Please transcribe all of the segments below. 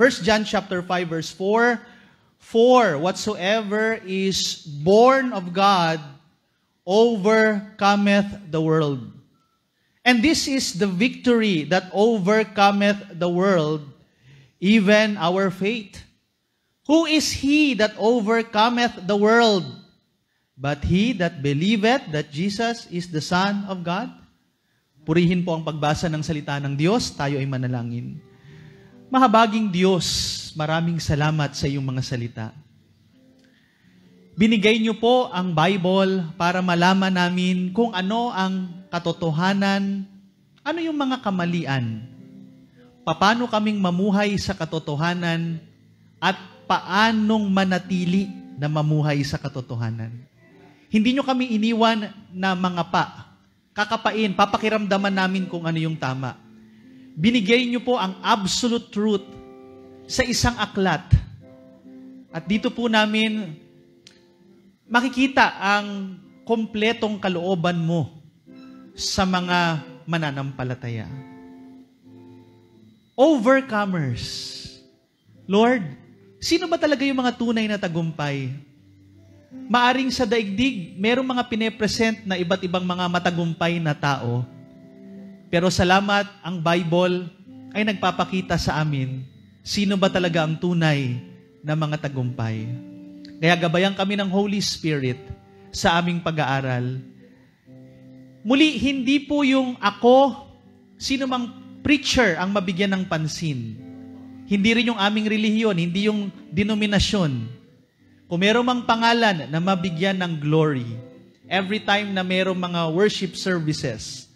1 John chapter 5 verse 4, "For whatsoever is born of God overcometh the world. And this is the victory that overcometh the world, even our faith. Who is he that overcometh the world? But he that believeth that Jesus is the Son of God." Purihin po ang pagbasa ng salita ng Diyos, tayo ay manalangin. Mahabaging Diyos, maraming salamat sa iyong mga salita. Binigay niyo po ang Bible para malaman namin kung ano ang katotohanan, ano yung mga kamalian, paano kaming mamuhay sa katotohanan, at paanong manatili na mamuhay sa katotohanan. Hindi niyo kami iniwan na mga kakapain, papakiramdaman namin kung ano yung tama. Binigay niyo po ang absolute truth sa isang aklat. At dito po namin makikita ang kompletong kalooban mo sa mga mananampalataya. Overcomers. Lord, sino ba talaga yung mga tunay na tagumpay? Maaring sa daigdig, merong mga pinepresent na iba't ibang mga matagumpay na tao. Pero salamat, ang Bible ay nagpapakita sa amin sino ba talaga ang tunay na mga tagumpay. Kaya gabayan kami ng Holy Spirit sa aming pag-aaral. Muli, hindi po yung ako, sino mang preacher ang mabigyan ng pansin. Hindi rin yung aming relihiyon, hindi yung denominasyon. Kung meron mang pangalan na mabigyan ng glory, every time na merong mga worship services,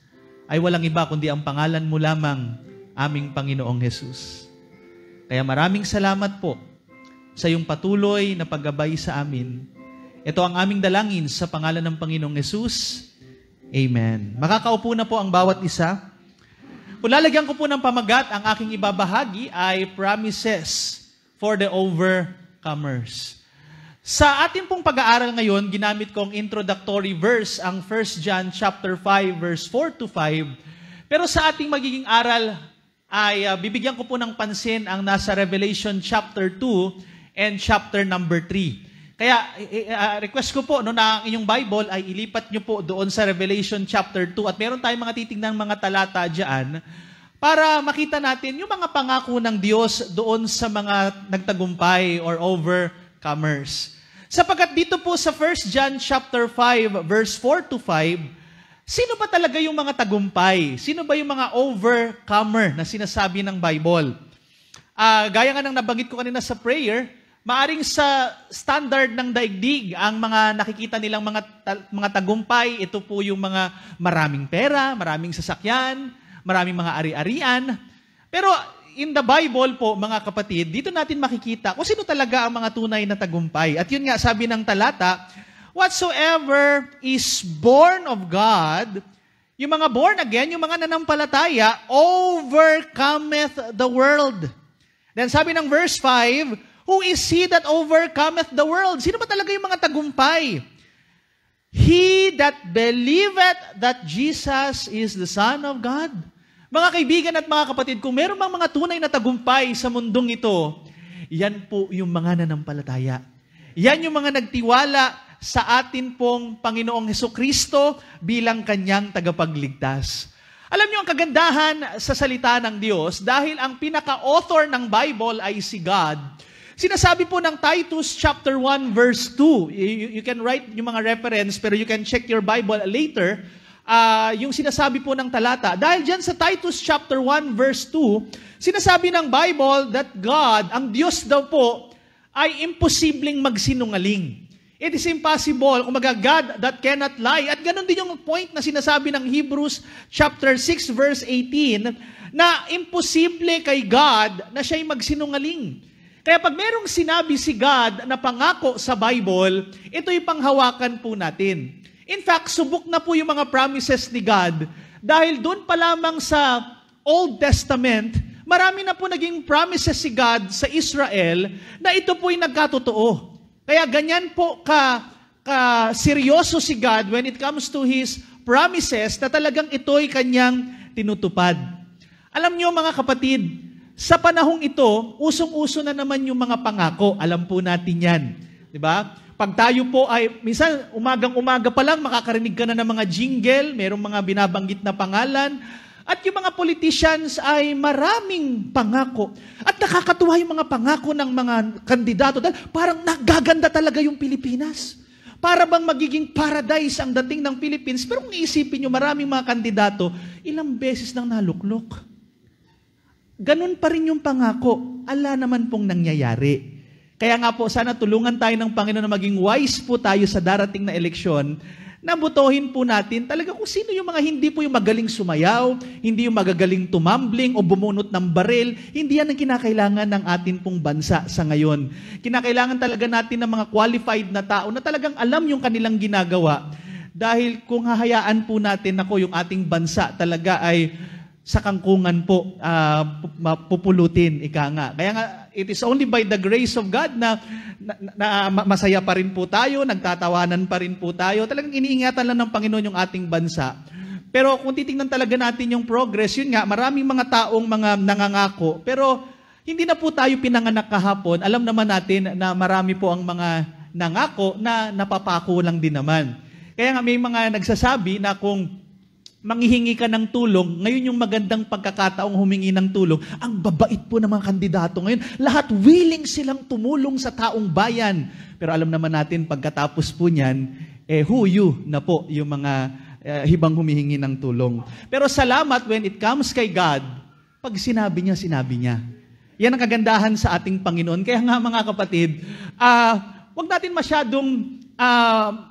ay walang iba kundi ang pangalan mo lamang, aming Panginoong Jesus. Kaya maraming salamat po sa iyong patuloy na paggabay sa amin. Ito ang aming dalangin sa pangalan ng Panginoong Jesus. Amen. Makakaupo na po ang bawat isa. Kung lalagyan ko po ng pamagat, ang aking ibabahagi ay promises for the overcomers. Sa ating pong pag-aaral ngayon, ginamit kong introductory verse ang 1 John chapter 5 verse 4 to 5. Pero sa ating magiging aral ay bibigyan ko po ng pansin ang nasa Revelation chapter 2 and chapter number 3. Kaya request ko po na ang inyong Bible ay ilipat nyo po doon sa Revelation chapter 2 at meron tayong mga titignan mga talata dyan para makita natin yung mga pangako ng Diyos doon sa mga nagtagumpay or overcomers. Sapagkat dito po sa 1 John chapter 5 verse 4 to 5, sino ba talaga yung mga tagumpay? Sino ba yung mga overcomer na sinasabi ng Bible? Gaya nga ng nabanggit ko kanina sa prayer, maaring sa standard ng daigdig, ang mga nakikita nilang mga tagumpay, ito po yung mga maraming pera, maraming sasakyan, maraming mga ari-arian. Pero in the Bible po, mga kapatid, dito natin makikita kung sino talaga ang mga tunay na tagumpay. At yun nga, sabi ng talata, whatsoever is born of God, yung mga born again, yung mga nanampalataya, overcometh the world. Then sabi ng verse 5, who is he that overcometh the world? Sino ba talaga yung mga tagumpay? He that believeth that Jesus is the Son of God. Mga kaibigan at mga kapatid, kung meron bang mga tunay na tagumpay sa mundong ito, yan po yung mga nanampalataya. Yan yung mga nagtiwala sa atin pong Panginoong Hesukristo bilang kanyang tagapagligtas. Alam niyo ang kagandahan sa salita ng Diyos, dahil ang pinaka-author ng Bible ay si God. Sinasabi po ng Titus chapter 1 verse 2, you can write yung mga reference, pero you can check your Bible later, yung sinasabi po ng talata. Dahil dyan sa Titus chapter 1 verse 2, sinasabi ng Bible that God, ang Diyos daw po, ay imposibleng magsinungaling. It is impossible, kumaga God that cannot lie. At ganun din yung point na sinasabi ng Hebrews chapter 6 verse 18, na imposible kay God na siya'y magsinungaling. Kaya pag merong sinabi si God na pangako sa Bible, ito'y panghawakan po natin. In fact, subok na po yung mga promises ni God dahil doon pa lamang sa Old Testament, marami na po naging promises si God sa Israel na ito po'y nagkatotoo. Kaya ganyan po seryoso si God when it comes to His promises na talagang ito'y kanyang tinutupad. Alam niyo mga kapatid, sa panahong ito, usong-uso na naman yung mga pangako. Alam po natin yan. Di ba? Pag tayo po ay, minsan umagang-umaga pa lang, makakarinig ka na ng mga jingle, merong mga binabanggit na pangalan, at yung mga politicians ay maraming pangako. At nakakatuwa yung mga pangako ng mga kandidato. Dahil parang nagaganda talaga yung Pilipinas. Para bang magiging paradise ang dating ng Philippines. Pero kung iisipin nyo, maraming mga kandidato, ilang beses nang naluklok. Ganun pa rin yung pangako. Ala naman pong nangyayari. Kaya nga po, sana tulungan tayo ng Panginoon na maging wise po tayo sa darating na eleksyon, na butuhin po natin talaga kung sino yung mga hindi po yung magaling sumayaw, hindi yung magagaling tumambling o bumunot ng baril. Hindi yan ang kinakailangan ng atin pong bansa sa ngayon. Kinakailangan talaga natin ng mga qualified na tao na talagang alam yung kanilang ginagawa. Dahil kung hahayaan po natin ako yung ating bansa talaga ay sa kangkungan po pupulutin, ika nga. Kaya nga, it is only by the grace of God na masaya pa rin po tayo, nagtatawanan pa rin po tayo. Talagang iniingatan lang ng Panginoon yung ating bansa. Pero kung titingnan talaga natin yung progress, yun nga, maraming mga taong mga nangangako. Pero hindi na po tayo pinanganak kahapon. Alam naman natin na marami po ang mga nangako na napapako lang din naman. Kaya nga may mga nagsasabi na kung manghihingi ka ng tulong, ngayon yung magandang pagkakataong humingi ng tulong. Ang babait po ng mga kandidato ngayon. Lahat willing silang tumulong sa taong bayan. Pero alam naman natin, pagkatapos po niyan, huyu na po yung mga hibang humihingi ng tulong. Pero salamat when it comes kay God, pag sinabi niya, sinabi niya. Yan ang kagandahan sa ating Panginoon. Kaya nga mga kapatid, wag natin masyadong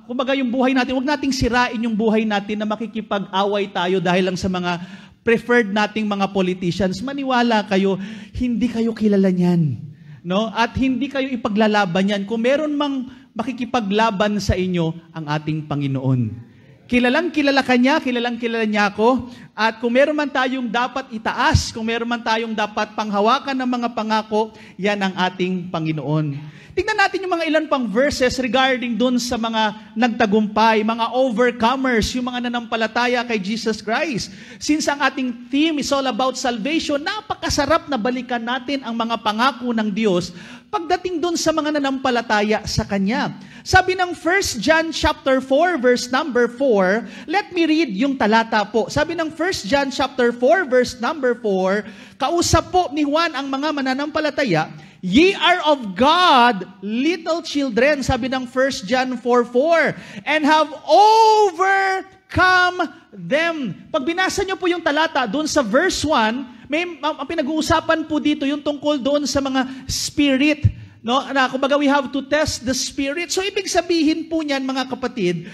kumbaga yung buhay natin, huwag nating sirain yung buhay natin na makikipag-away tayo dahil lang sa mga preferred nating mga politicians. Maniwala kayo, hindi kayo kilala niyan. No? At hindi kayo ipaglalaban yan. Kung meron mang makikipaglaban sa inyo, ang ating Panginoon. Kilalang kilala ka niya, kilalang kilala niya ako. At kung meron man tayong dapat itaas, kung meron man tayong dapat panghawakan ng mga pangako, yan ang ating Panginoon. Tingnan natin yung mga ilan pang verses regarding dun sa mga nagtagumpay, mga overcomers, yung mga nanampalataya kay Jesus Christ. Since ang ating theme is all about salvation, napakasarap na balikan natin ang mga pangako ng Diyos pagdating dun sa mga nanampalataya sa Kanya. Sabi ng 1 John chapter 4 verse number 4, let me read yung talata po. Sabi ng 1 John chapter 4 verse number 4, kausap po ni Juan ang mga mananampalataya, ye are of God, little children, sabi ng 1 John 4:4, and have overcome them. Pag binasa nyo po yung talata, doon sa verse 1, ang pinag-uusapan po dito yung tungkol doon sa mga spirit. No? Na, kumbaga, we have to test the spirit. So, ibig sabihin po niyan, mga kapatid,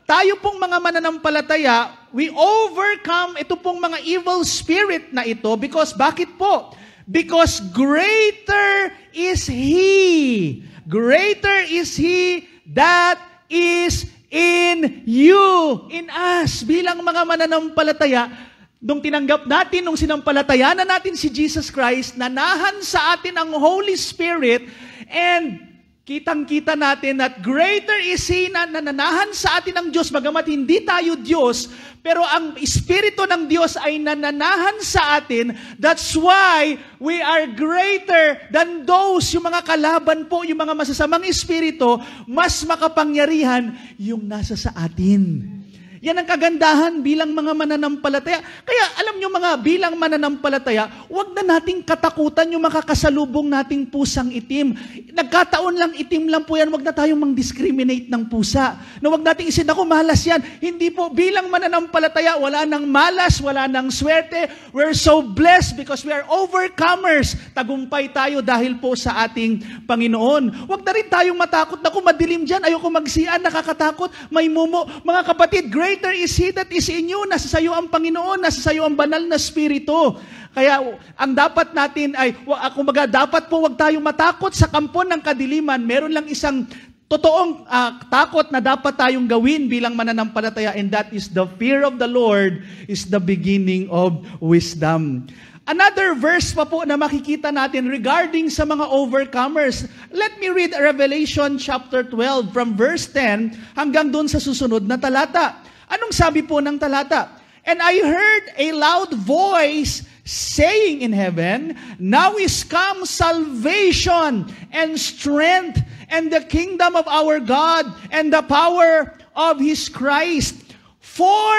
tayo pong mga mananampalataya, we overcome ito pong mga evil spirit na ito because, bakit po? Because greater is He. Greater is He that is in you, in us. Bilang mga mananampalataya, nung tinanggap natin, nung sinampalatayanan natin si Jesus Christ, nanahan sa atin ang Holy Spirit, and kitang-kita natin that greater is He na nananahan sa atin ang Diyos, bagamat hindi tayo Diyos, pero ang Espiritu ng Diyos ay nananahan sa atin. That's why we are greater than those, yung mga kalaban po, yung mga masasamang espiritu, mas makapangyarihan yung nasa sa atin. Yan ang kagandahan bilang mga mananampalataya. Kaya alam nyo mga bilang mananampalataya, huwag na nating katakutan yung makakasalubong nating pusang itim. Nagkataon lang itim lang po yan, huwag na tayong mang-discriminate ng pusa. Na huwag nating isin, ako malas yan. Hindi po, bilang mananampalataya, wala nang malas, wala nang swerte. We're so blessed because we are overcomers. Tagumpay tayo dahil po sa ating Panginoon. Huwag na rin tayong matakot. Naku, madilim dyan, ayoko magsian, nakakatakot, may mumo. Mga kapatid, greater is He that is in you. Nasa sayo ang Panginoon, nasa sayo ang banal na Espiritu. Kaya ang dapat natin ay, kumbaga dapat po wag tayong matakot sa kampo ng kadiliman. Meron lang isang totoong takot na dapat tayong gawin bilang mananampalataya, and that is the fear of the Lord is the beginning of wisdom. Another verse pa po na makikita natin regarding sa mga overcomers. Let me read Revelation chapter 12 from verse 10 hanggang doon sa susunod na talata. Anong sabi po ng talata? And I heard a loud voice saying in heaven, now is come salvation and strength and the kingdom of our God and the power of His Christ. For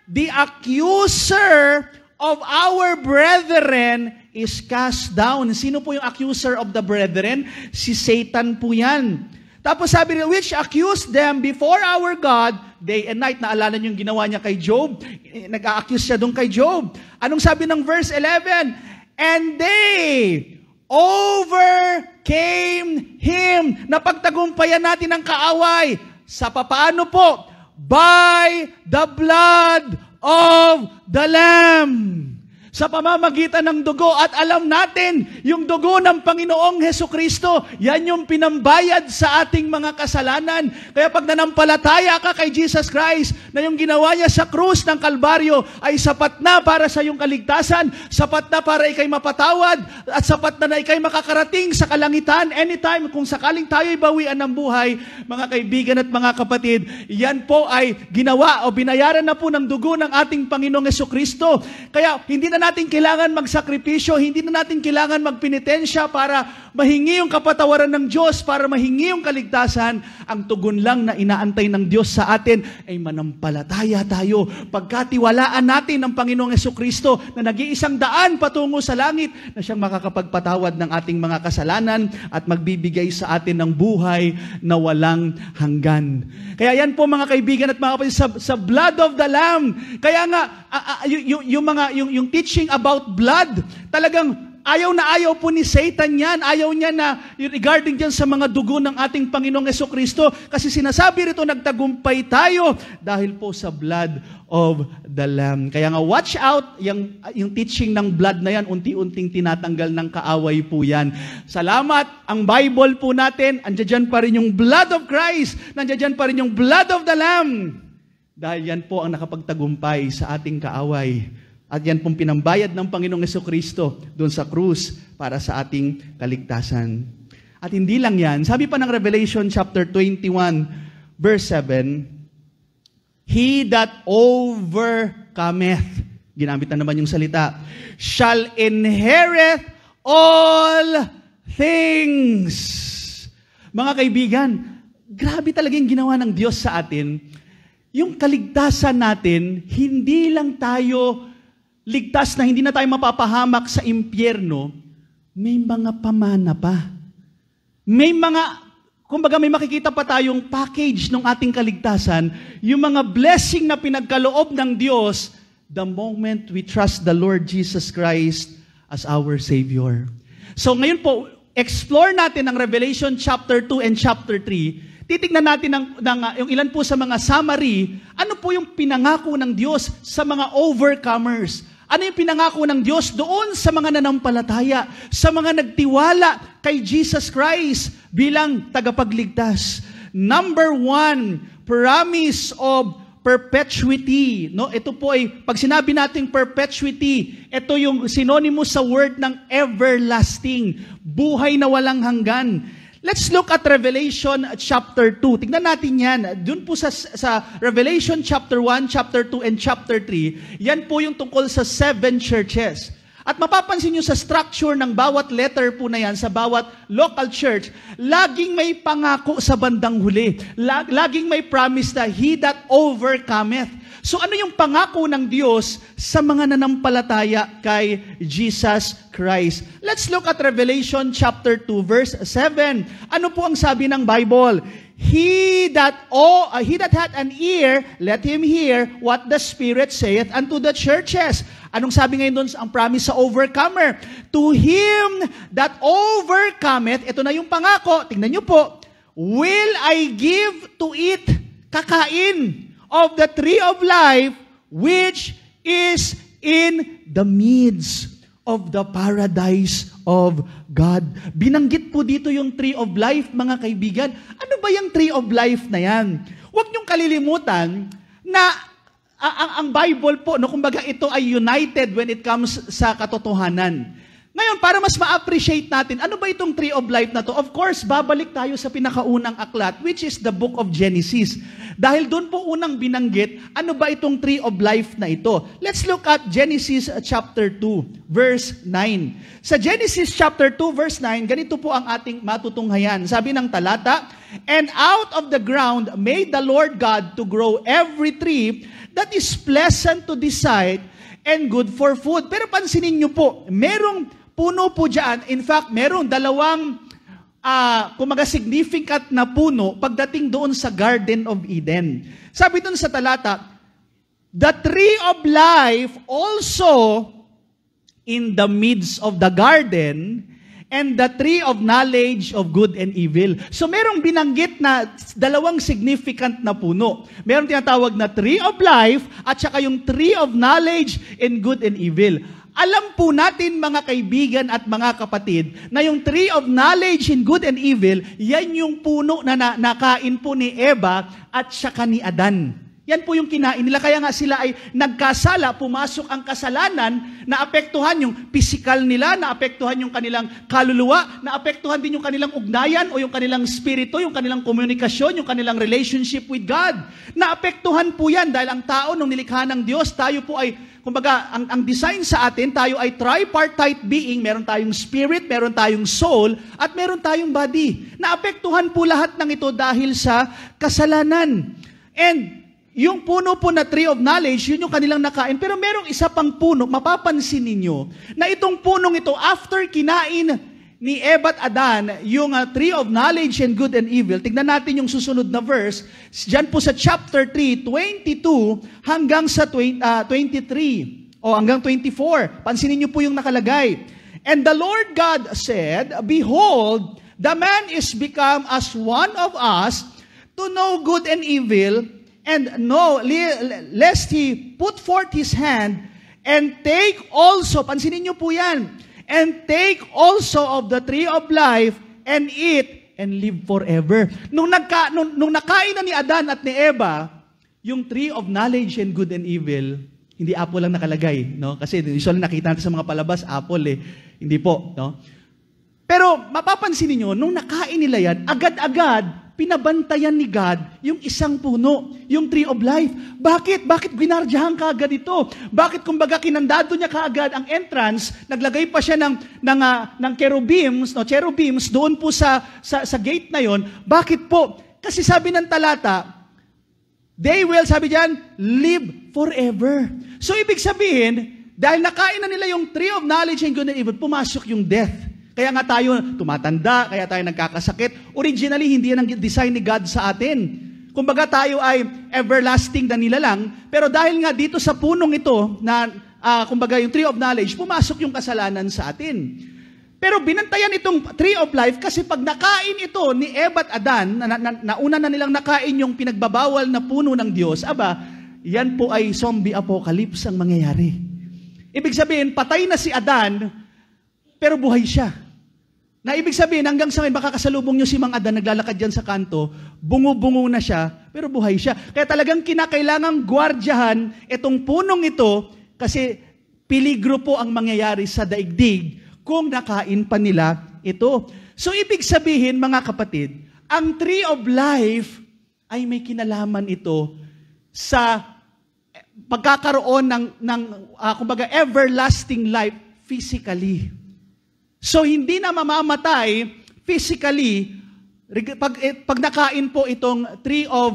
the accuser of our brethren is cast down. Sino po yung accuser of the brethren? Si Satan po yan. Tapos sabi niya, which accused them before our God day and night. Naalala niyo yung ginawa niya kay Job? Nag-a-accuse siya doon kay Job. Anong sabi ng verse 11? And they overcame him. Napagtagumpayan natin ang kaaway. Sa papaano po? By the blood of the Lamb. Sa pamamagitan ng dugo, at alam natin, yung dugo ng Panginoong Hesukristo, yan yung pinambayad sa ating mga kasalanan. Kaya pag nanampalataya ka kay Jesus Christ, na yung ginawa niya sa krus ng Kalbaryo ay sapat na para sa iyong kaligtasan, sapat na para ikay mapatawad, at sapat na ikay makakarating sa kalangitan anytime kung sakaling tayo'y bawian ng buhay, mga kaibigan at mga kapatid, yan po ay ginawa o binayaran na po ng dugo ng ating Panginoong Hesukristo. Kaya hindi na natin kailangan magsakripisyo, hindi na natin kailangan magpenitensya para mahingi yung kapatawaran ng Diyos, para mahingi yung kaligtasan. Ang tugon lang na inaantay ng Diyos sa atin ay manampalataya tayo. Pagkatiwalaan natin ang Panginoong Hesukristo na nag-iisang daan patungo sa langit, na siyang makakapagpatawad ng ating mga kasalanan at magbibigay sa atin ng buhay na walang hanggan. Kaya yan po mga kaibigan at mga kapatid, sa blood of the Lamb. Kaya nga, yung teaching about blood, talagang ayaw na ayaw po ni Satan yan. Ayaw niya na regarding dyan sa mga dugo ng ating Panginoong Hesukristo. Kasi sinasabi rito, nagtagumpay tayo dahil po sa blood of the Lamb. Kaya nga, watch out, yung teaching ng blood na yan, unti-unting tinatanggal ng kaaway po yan. Salamat, ang Bible po natin, andyan pa rin yung blood of Christ, nandiyan pa rin yung blood of the Lamb. Dahil yan po ang nakapagtagumpay sa ating kaaway. At yan pong pinambayad ng Panginoong Hesukristo doon sa krus para sa ating kaligtasan. At hindi lang yan. Sabi pa ng Revelation chapter 21, verse 7, He that overcometh, ginamit na naman yung salita, shall inherit all things. Mga kaibigan, grabe talaga yung ginawa ng Diyos sa atin. Yung kaligtasan natin, hindi lang tayo ligtas na hindi na tayo mapapahamak sa impyerno, may mga pamana pa. May mga, kumbaga may makikita pa tayong package ng ating kaligtasan, yung mga blessing na pinagkaloob ng Diyos the moment we trust the Lord Jesus Christ as our Savior. So ngayon po, explore natin ang Revelation chapter 2 and chapter 3. Titignan natin yung ilan po sa mga summary, ano po yung pinangako ng Diyos sa mga overcomers. Ano yung pinangako ng Diyos doon sa mga nanampalataya, sa mga nagtiwala kay Jesus Christ bilang tagapagligtas. Number 1, promise of perpetuity. No, ito po ay, pag sinabi nating perpetuity, ito yung synonymous sa word ng everlasting, buhay na walang hanggan. Let's look at Revelation chapter 2. Tingnan natin yan. Doon po sa Revelation chapter 1, chapter 2, and chapter 3, yan po yung tungkol sa 7 churches. At mapapansin nyo sa structure ng bawat letter po na yan, sa bawat local church, laging may pangako sa bandang huli. Laging may promise na, He that overcometh. So ano yung pangako ng Diyos sa mga nanampalataya kay Jesus Christ? Let's look at Revelation chapter 2 verse 7. Ano po ang sabi ng Bible? He that hath an ear, let him hear what the Spirit saith unto the churches. Anong sabi ngayon doon ang promise sa overcomer? To him that overcometh, ito na yung pangako, tingnan nyo po, will I give to it, kakain, of the tree of life, which is in the midst of the paradise of God. Binanggit po dito yung tree of life, mga kaibigan. Ano ba yung tree of life na yan? Huwag niyong kalilimutan na ang Bible po, no, kumbaga ito ay united when it comes sa katotohanan. Ngayon, para mas ma-appreciate natin, ano ba itong tree of life na to? Of course, babalik tayo sa pinakaunang aklat, which is the book of Genesis. Dahil doon po unang binanggit, ano ba itong tree of life na ito? Let's look at Genesis chapter 2, verse 9. Sa Genesis chapter 2, verse 9, ganito po ang ating matutunghayan. Sabi ng talata, "And out of the ground made the Lord God to grow every tree that is pleasant to the sight and good for food." Pero pansinin niyo po, merong puno po dyan. In fact, merong dalawang kumaga significant na puno pagdating doon sa Garden of Eden. Sabi doon sa talata, "The tree of life also in the midst of the garden, and the tree of knowledge of good and evil." So merong binanggit na dalawang significant na puno. Merong tinatawag na tree of life at saka yung tree of knowledge and good and evil. Alam po natin mga kaibigan at mga kapatid na yung tree of knowledge in good and evil, yan yung puno na nakain po ni Eva at saka ni Adan. Yan po yung kinain nila. Kaya nga sila ay nagkasala, pumasok ang kasalanan, naapektuhan yung physical nila, naapektuhan yung kanilang kaluluwa, naapektuhan din yung kanilang ugnayan o yung kanilang spirito, yung kanilang komunikasyon, yung kanilang relationship with God. Naapektuhan po yan dahil ang tao nung nilikha ng Diyos, tayo po ay, kumbaga, ang design sa atin, tayo ay tripartite being, meron tayong spirit, meron tayong soul, at meron tayong body. Naapektuhan po lahat ng ito dahil sa kasalanan. And yung puno po na tree of knowledge, yun yung kanilang nakain. Pero merong isa pang puno, mapapansin ninyo, na itong punong ito, after kinain ni Eva at Adan, yung tree of knowledge and good and evil, tignan natin yung susunod na verse, dyan po sa chapter 3, 22 hanggang sa 23, o hanggang 24. Pansinin niyo po yung nakalagay. "And the Lord God said, Behold, the man is become as one of us, to know good and evil, and know, lest he put forth his hand, and take also," pansinin niyo po yan, "and take also of the tree of life, and eat, and live forever." Nung nakain na ni Adan at ni Eva, yung tree of knowledge and good and evil, hindi apple lang nakalagay, no? Kasi usually nakita natin sa mga palabas, apple eh. Hindi po, no? Pero mapapansin niyo, nung nakain nila yan, agad-agad, pinabantayan ni God yung isang puno, yung tree of life. Bakit? Bakit ginardyahan kaagad ito? Bakit kumbaga kinandado niya kaagad ang entrance, naglagay pa siya ng cherubims, no, cherubims doon po sa gate na yon. Bakit po? Kasi sabi ng talata, they will, sabi diyan, live forever. So ibig sabihin, dahil nakain na nila yung tree of knowledge and good and evil, pumasok yung death. Kaya nga tayo tumatanda, kaya tayo nagkakasakit. Originally, hindi yan ang design ni God sa atin. Kumbaga tayo ay everlasting na nilalang, pero dahil nga dito sa punong ito, na kumbaga yung tree of knowledge, pumasok yung kasalanan sa atin. Pero binantayan itong tree of life kasi pag nakain ito ni Eva at Adan, nauna na nilang nakain yung pinagbabawal na puno ng Diyos, yan po ay zombie apocalypse ang mangyayari. Ibig sabihin, patay na si Adan, pero buhay siya. Na ibig sabihin, hanggang sa ngayon, makakasalubong nyo si Mang Adan, naglalakad dyan sa kanto, bungo-bungo na siya, pero buhay siya. Kaya talagang kinakailangang gwardyahan itong punong ito, kasi peligro po ang mangyayari sa daigdig kung nakain pa nila ito. So ibig sabihin, mga kapatid, ang tree of life ay may kinalaman ito sa pagkakaroon ng kumbaga, everlasting life physically. So, hindi na mamamatay physically pag nakain po itong tree of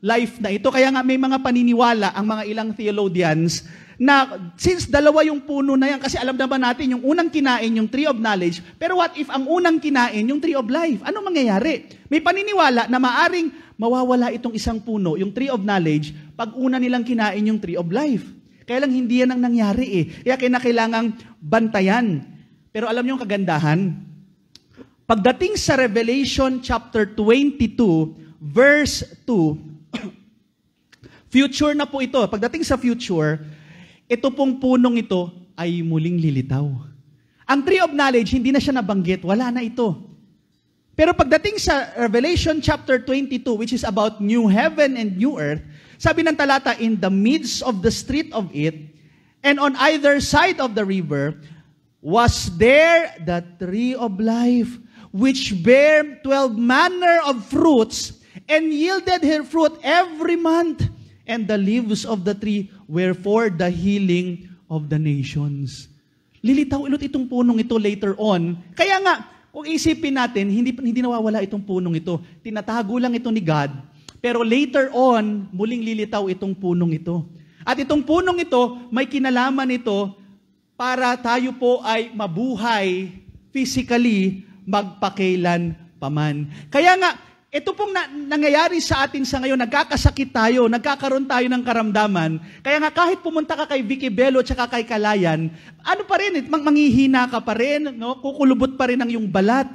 life na ito. Kaya nga may mga paniniwala ang mga ilang theologians na since dalawa yung puno na yan, kasi alam naman natin yung unang kinain yung tree of knowledge, pero what if ang unang kinain yung tree of life? Ano mangyayari? May paniniwala na maaring mawawala itong isang puno, yung tree of knowledge, pag una nilang kinain yung tree of life. Kaya lang hindi yan ang nangyari eh. Kaya kailangang bantayan. Pero alam niyo ang kagandahan? Pagdating sa Revelation chapter 22, verse 2, future na po ito. Pagdating sa future, ito pong punong ito ay muling lilitaw. Ang tree of knowledge, hindi na siya nabanggit. Wala na ito. Pero pagdating sa Revelation chapter 22, which is about new heaven and new earth, sabi ng talata, in the midst of the street of it, and on either side of the river, was there the tree of life, which bare 12 manner of fruits, and yielded her fruit every month, and the leaves of the tree were for the healing of the nations. Lilitaw ulit itong punong ito later on. Kaya nga, kung isipin natin, hindi nawawala itong punong ito. Tinatago lang ito ni God, pero later on, muling lilitaw itong punong ito. At itong punong ito, may kinalaman ito para tayo po ay mabuhay physically, magpakailan paman. Kaya nga, ito pong nangyayari sa atin sa ngayon, nagkakasakit tayo, nagkakaroon tayo ng karamdaman. Kaya nga kahit pumunta ka kay Vicky Bello at kay Kalayan, ano pa rin, manghihina ka pa rin, no? Kukulubot pa rin ang iyong balat.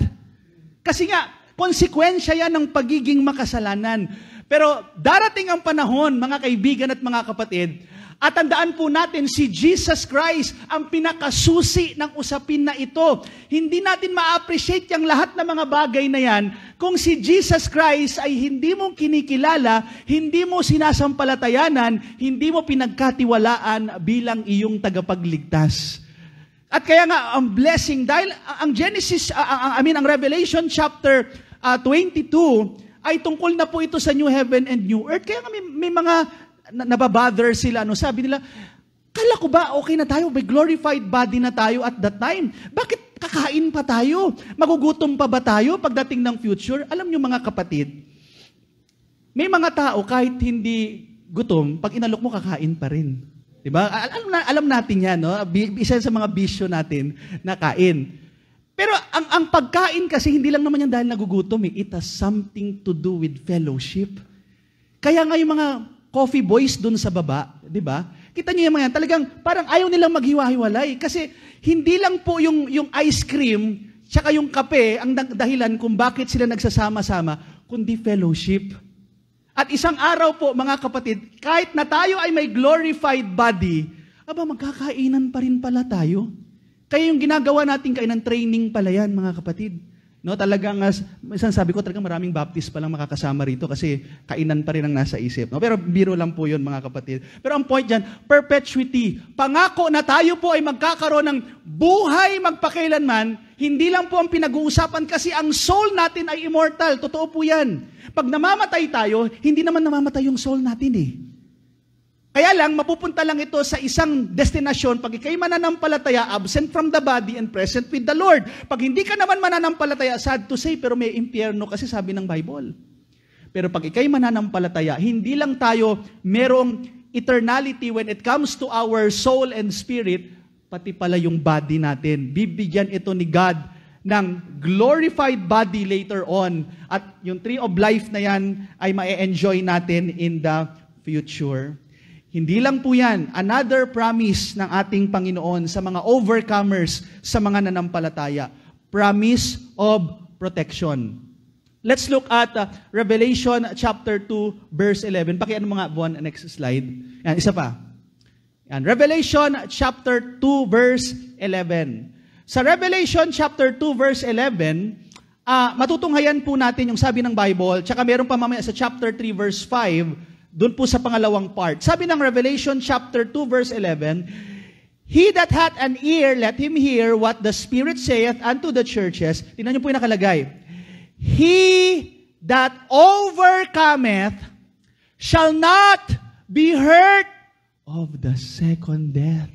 Kasi nga, konsekwensya yan ng pagiging makasalanan. Pero darating ang panahon, mga kaibigan at mga kapatid, at tandaan po natin, si Jesus Christ ang pinakasusi ng usapin na ito. Hindi natin ma-appreciate yung lahat ng mga bagay na yan kung si Jesus Christ ay hindi mo kinikilala, hindi mo sinasampalatayanan, hindi mo pinagkatiwalaan bilang iyong tagapagligtas. At kaya nga, ang blessing, dahil ang ang Revelation chapter 22, ay tungkol na po ito sa new heaven and new earth. Kaya nga may mga nababother sila. Sabi nila, kala ko ba okay na tayo? May glorified body na tayo at that time. Bakit kakain pa tayo? Magugutom pa ba tayo pagdating ng future? Alam niyo mga kapatid, may mga tao kahit hindi gutom, pag inalok mo, kakain pa rin. Diba? Alam natin yan. No? Isa sa mga bisyo natin na kain. Pero ang pagkain kasi hindi lang naman yan dahil nagugutom. It has something to do with fellowship. Kaya nga yung mga coffee boys dun sa baba, di ba? Kita niyo yung mga yan, talagang parang ayaw nilang maghiwa-hiwalay. Kasi hindi lang po yung ice cream tsaka yung kape ang dahilan kung bakit sila nagsasama-sama, kundi fellowship. At isang araw po, mga kapatid, kahit na tayo ay may glorified body, magkakainan pa rin pala tayo. Kaya yung ginagawa natin kainan training pala yan, mga kapatid. No, talagang, minsan sabi ko, talagang maraming baptist pa lang makakasama rito kasi kainan pa rin ang nasa isip. No? Pero biro lang po yun, mga kapatid. Pero ang point dyan, perpetuity. Pangako na tayo po ay magkakaroon ng buhay magpakailanman, hindi lang po ang pinag-uusapan kasi ang soul natin ay immortal. Totoo po yan. Pag namamatay tayo, hindi naman namamatay yung soul natin eh. Kaya lang, mapupunta lang ito sa isang destinasyon pag ikay mananampalataya, absent from the body and present with the Lord. Pag hindi ka naman mananampalataya, sad to say, pero may impyerno kasi sabi ng Bible. Pero pag ikay mananampalataya, hindi lang tayo merong eternality when it comes to our soul and spirit, pati pala yung body natin. Bibigyan ito ni God ng glorified body later on. At yung tree of life na yan ay ma-enjoy natin in the future. Hindi lang po yan, another promise ng ating Panginoon sa mga overcomers, sa mga nanampalataya. Promise of protection. Let's look at Revelation chapter 2, verse 11. Pakiano mga buwan, next slide. Yan, isa pa. Yan, Revelation chapter 2, verse 11. Sa Revelation chapter 2, verse 11, matutunghayan po natin yung sabi ng Bible, tsaka meron pa mamaya sa chapter 3, verse 5, doon po sa pangalawang part. Sabi ng Revelation chapter 2 verse 11, He that hath an ear, let him hear what the Spirit saith unto the churches. Tingnan niyo po yung nakalagay. He that overcometh shall not be hurt of the second death.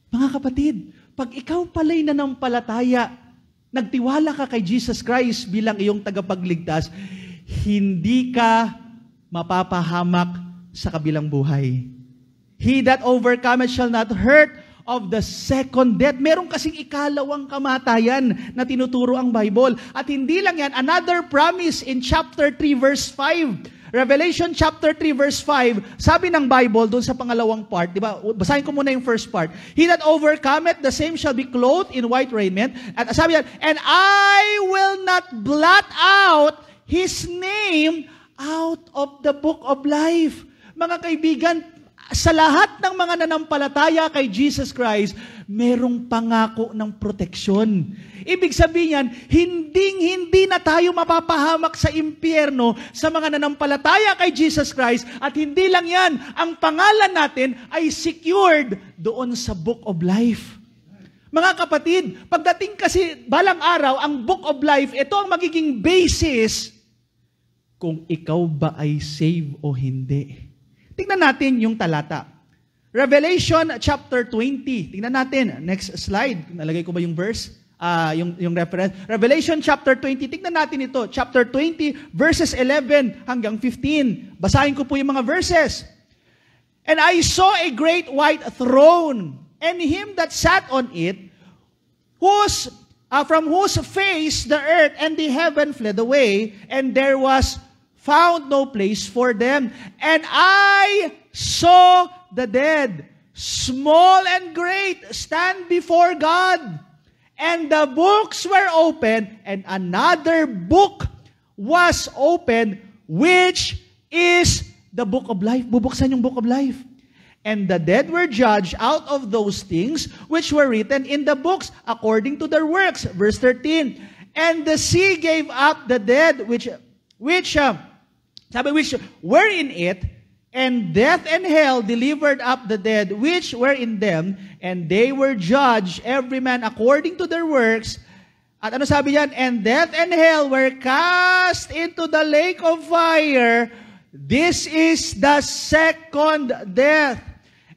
Mga kapatid, pag ikaw pala'y nanampalataya, nagtiwala ka kay Jesus Christ bilang iyong tagapagligtas, hindi ka mapapahamak sa kabilang buhay. He that overcometh shall not hurt of the second death. Meron kasing ikalawang kamatayan na tinuturo ang Bible. At hindi lang yan, another promise in chapter 3 verse 5. Revelation chapter 3 verse 5, sabi ng Bible doon sa pangalawang part, di ba? Basahin ko muna yung first part. He that overcometh, the same shall be clothed in white raiment. At sabi yan, and I will not blot out his name out of the book of life. Mga kaibigan, sa lahat ng mga nanampalataya kay Jesus Christ, merong pangako ng proteksyon. Ibig sabihin yan, hindi na tayo mapapahamak sa impyerno sa mga nanampalataya kay Jesus Christ. At hindi lang yan, ang pangalan natin ay secured doon sa book of life. Mga kapatid, pagdating kasi balang araw, ang Book of Life, ito ang magiging basis kung ikaw ba ay save o hindi. Tingnan natin yung talata. Revelation chapter 20. Tingnan natin. Next slide. Nalagay ko ba yung verse? Yung reference. Revelation chapter 20. Tingnan natin ito. Chapter 20, verses 11 hanggang 15. Basahin ko po yung mga verses. And I saw a great white throne, and him that sat on it, from whose face the earth and the heaven fled away, and there was found no place for them. And I saw the dead, small and great, stand before God. And the books were opened, and another book was opened, which is the book of life. Bubuksan yung book of life. And the dead were judged out of those things which were written in the books according to their works. Verse 13. And the sea gave up the dead which were in it, and death and hell delivered up the dead which were in them, and they were judged every man according to their works. At ano sabi yan? And death and hell were cast into the lake of fire. This is the second death.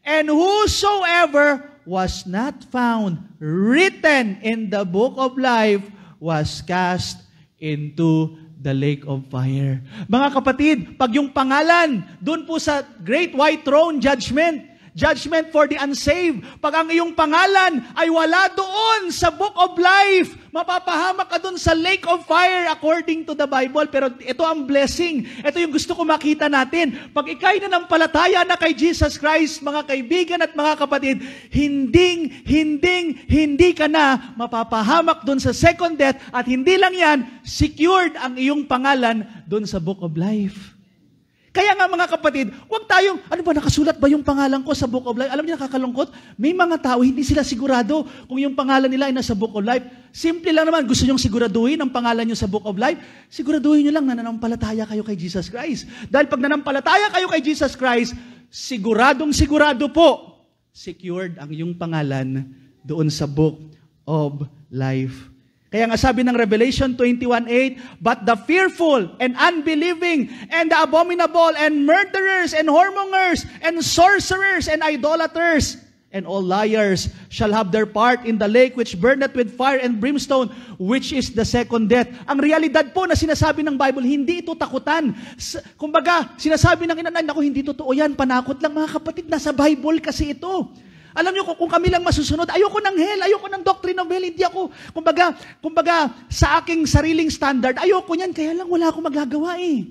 And whosoever was not found written in the book of life was cast into the lake of fire. Mga kapatid, pag yung pangalan, dun po sa great white throne, judgment for the unsaved. Pag ang iyong pangalan ay wala doon sa book of life, mapapahamak ka doon sa lake of fire according to the Bible. Pero ito ang blessing. Ito yung gusto ko makita natin. Pag ikay nananampalataya na kay Jesus Christ, mga kaibigan at mga kapatid, hindi ka na mapapahamak doon sa second death, at hindi lang yan, secured ang iyong pangalan doon sa book of life. Kaya nga mga kapatid, huwag tayong, nakasulat ba yung pangalan ko sa Book of Life? Alam niyo, nakakalungkot, may mga tao, hindi sila sigurado kung yung pangalan nila ay nasa Book of Life. Simple lang naman, gusto niyong siguraduhin ang pangalan niyo sa Book of Life? Siguraduhin niyo lang na nananampalataya kayo kay Jesus Christ. Dahil pag nananampalataya kayo kay Jesus Christ, sigurado po, secured ang iyong pangalan doon sa Book of Life. Kaya nga sabi ng Revelation 21:8, but the fearful and unbelieving and the abominable and murderers and whoremongers and sorcerers and idolaters and all liars shall have their part in the lake which burneth with fire and brimstone, which is the second death. Ang realidad po na sinasabi ng Bible, hindi ito takutan. Kumbaga, sinasabi ng inanay, naku, hindi totoo yan, panakot lang mga kapatid, nasa Bible kasi ito. Alam niyo, kung kami lang masusunod, ayoko ng hell, ayoko ng doctrine of hell, hindi ako, kumbaga, sa aking sariling standard, ayoko niyan, kaya lang wala akong magagawa eh.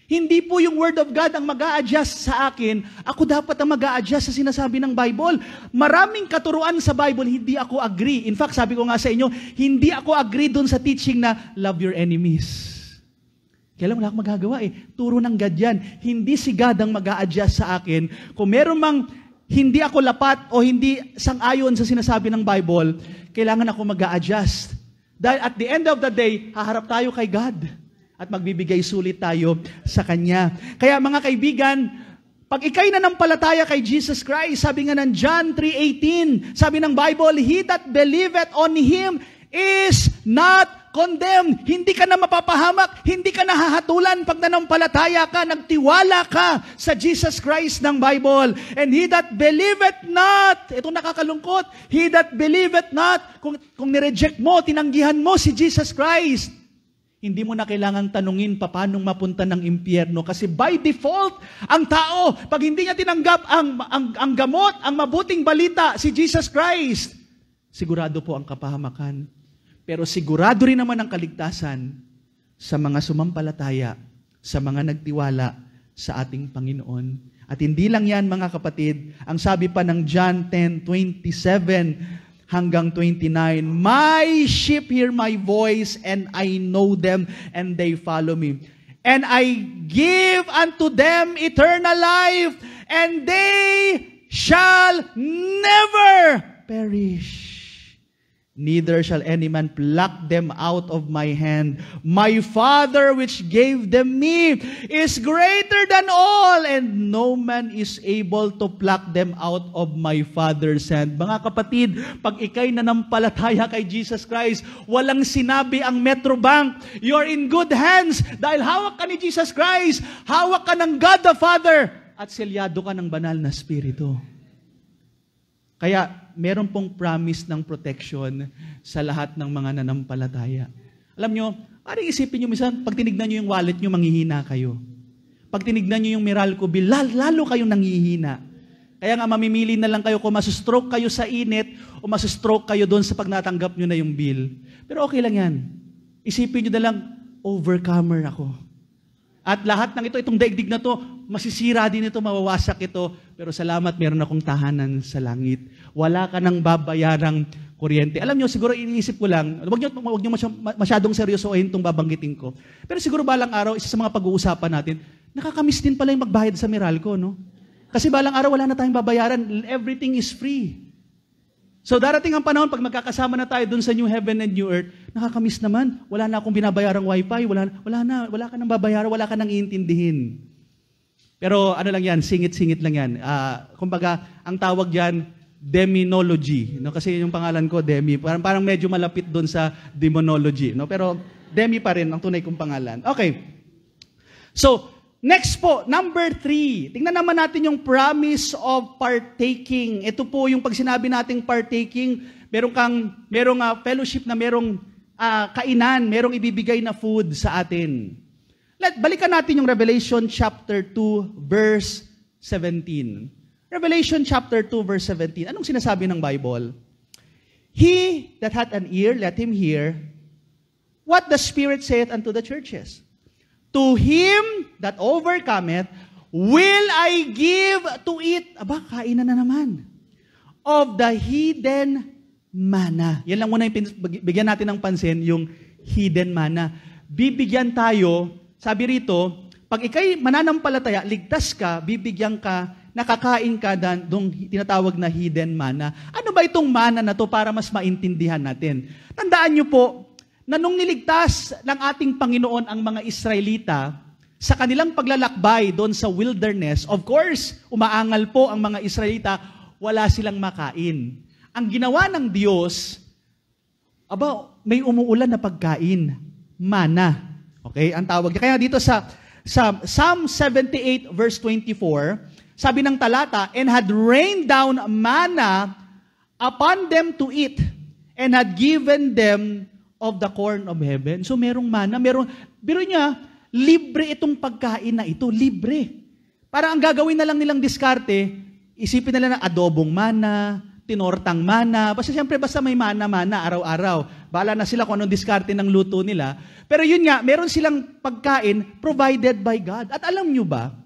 Hindi po yung Word of God ang mag-a-adjust sa akin, ako dapat ang mag-a-adjust sa sinasabi ng Bible. Maraming katuruan sa Bible, hindi ako agree. In fact, sabi ko nga sa inyo, hindi ako agree dun sa teaching na love your enemies. Kaya lang wala akong magagawa eh. Turo ng God yan. Hindi si God ang mag-a-adjust sa akin. Kung meron mang hindi ako lapat o hindi sang-ayon sa sinasabi ng Bible, kailangan ako mag-a-adjust. Dahil at the end of the day, haharap tayo kay God at magbibigay sulit tayo sa Kanya. Kaya mga kaibigan, pag ikay nanampalataya kay Jesus Christ, sabi nga ng John 3:18, sabi ng Bible, he that believeth on Him is not condemned. Hindi ka na mapapahamak, hindi ka nahahatulan pag nanampalataya ka, nagtiwala ka sa Jesus Christ ng Bible. And he that believeth not, ito nakakalungkot, he that believeth not, kung nireject mo, tinanggihan mo si Jesus Christ, hindi mo na kailangang tanungin paano mapunta ng impyerno. Kasi by default, ang tao, pag hindi niya tinanggap ang gamot, ang mabuting balita, si Jesus Christ, sigurado po ang kapahamakan. Pero sigurado rin naman ang kaligtasan sa mga sumampalataya, sa mga nagtiwala sa ating Panginoon. At hindi lang yan mga kapatid, ang sabi pa ng John 10:27 hanggang 29, my sheep hear my voice, and I know them, and they follow me. And I give unto them eternal life, and they shall never perish. neither shall any man pluck them out of my hand. My Father which gave them me is greater than all, and no man is able to pluck them out of my Father's hand. Mga kapatid, pag ikay nanampalataya kay Jesus Christ, walang sinabi ang Metrobank, you're in good hands dahil hawak ka ni Jesus Christ, hawak ka ng God the Father, at selyado ka ng banal na Espiritu. Kaya, meron pong promise ng protection sa lahat ng mga nanampalataya. Alam nyo, parang isipin nyo, minsan, pag tinignan nyo yung wallet nyo, manghihina kayo. Pag tinignan nyo yung Meralco bill, lalo kayong nanghihina. Kaya nga, mamimili na lang kayo kung masustroke kayo sa init o masustroke kayo doon sa pag natanggap nyo na yung bill. Pero okay lang yan. Isipin nyo na lang, overcomer ako. At lahat ng ito, itong daigdig na to, masisira din ito, mawawasak ito. Pero salamat, meron akong tahanan sa langit. Wala ka nang babayarang kuryente. Alam nyo, siguro iniisip ko lang, wag nyo masyadong seryosohin itong babanggitin ko. Pero siguro balang araw, isa sa mga pag-uusapan natin, nakakamiss din pala yung magbayad sa Meralco, no? Kasi balang araw, wala na tayong babayaran. Everything is free. So darating ang panahon, pag magkakasama na tayo dun sa new heaven and new earth, nakakamiss naman. Wala na akong binabayarang wifi, wala ka nang babayaran, wala ka nang iintindihin. Pero ano lang yan, singit-singit lang yan. Kumbaga, ang tawag yan, demonology. No? Kasi yung pangalan ko, Demi, parang medyo malapit dun sa demonology. No? Pero Demi pa rin ang tunay kong pangalan. Okay. So, next po, number 3. Tingnan naman natin yung promise of partaking. Ito po yung pag sinabi nating partaking, merong fellowship na merong kainan, merong ibibigay na food sa atin. Balikan natin yung Revelation chapter 2, verse 17. Revelation chapter 2, verse 17. Anong sinasabi ng Bible? He that hath an ear, let him hear what the Spirit saith unto the churches. To him that overcometh, will I give to eat, kainan na naman, of the hidden manna. Yan lang muna yung bigyan natin ng pansin, yung hidden manna. Bibigyan tayo, sabi rito, pag ikay mananampalataya, ligtas ka, bibigyan ka, nakakain ka doon tinatawag na hidden manna. Ano ba itong manna na to para mas maintindihan natin? Tandaan nyo po, na nung niligtas ng ating Panginoon ang mga Israelita sa kanilang paglalakbay doon sa wilderness, of course, umaangal po ang mga Israelita, wala silang makain. Ang ginawa ng Diyos, may umuulan na pagkain, manna. Okay, ang tawag. Kaya dito sa Psalm 78 verse 24, sabi ng talata, and had rained down manna upon them to eat, and had given them of the corn of heaven. So merong manna, biro niya, libre itong pagkain na ito, libre. Parang ang gagawin na lang nilang diskarte, isipin nila na adobong manna, tinortang manna, basta may manna araw-araw. Bahala na sila kung anong diskarte ng luto nila. Pero yun nga, meron silang pagkain provided by God. At alam nyo ba,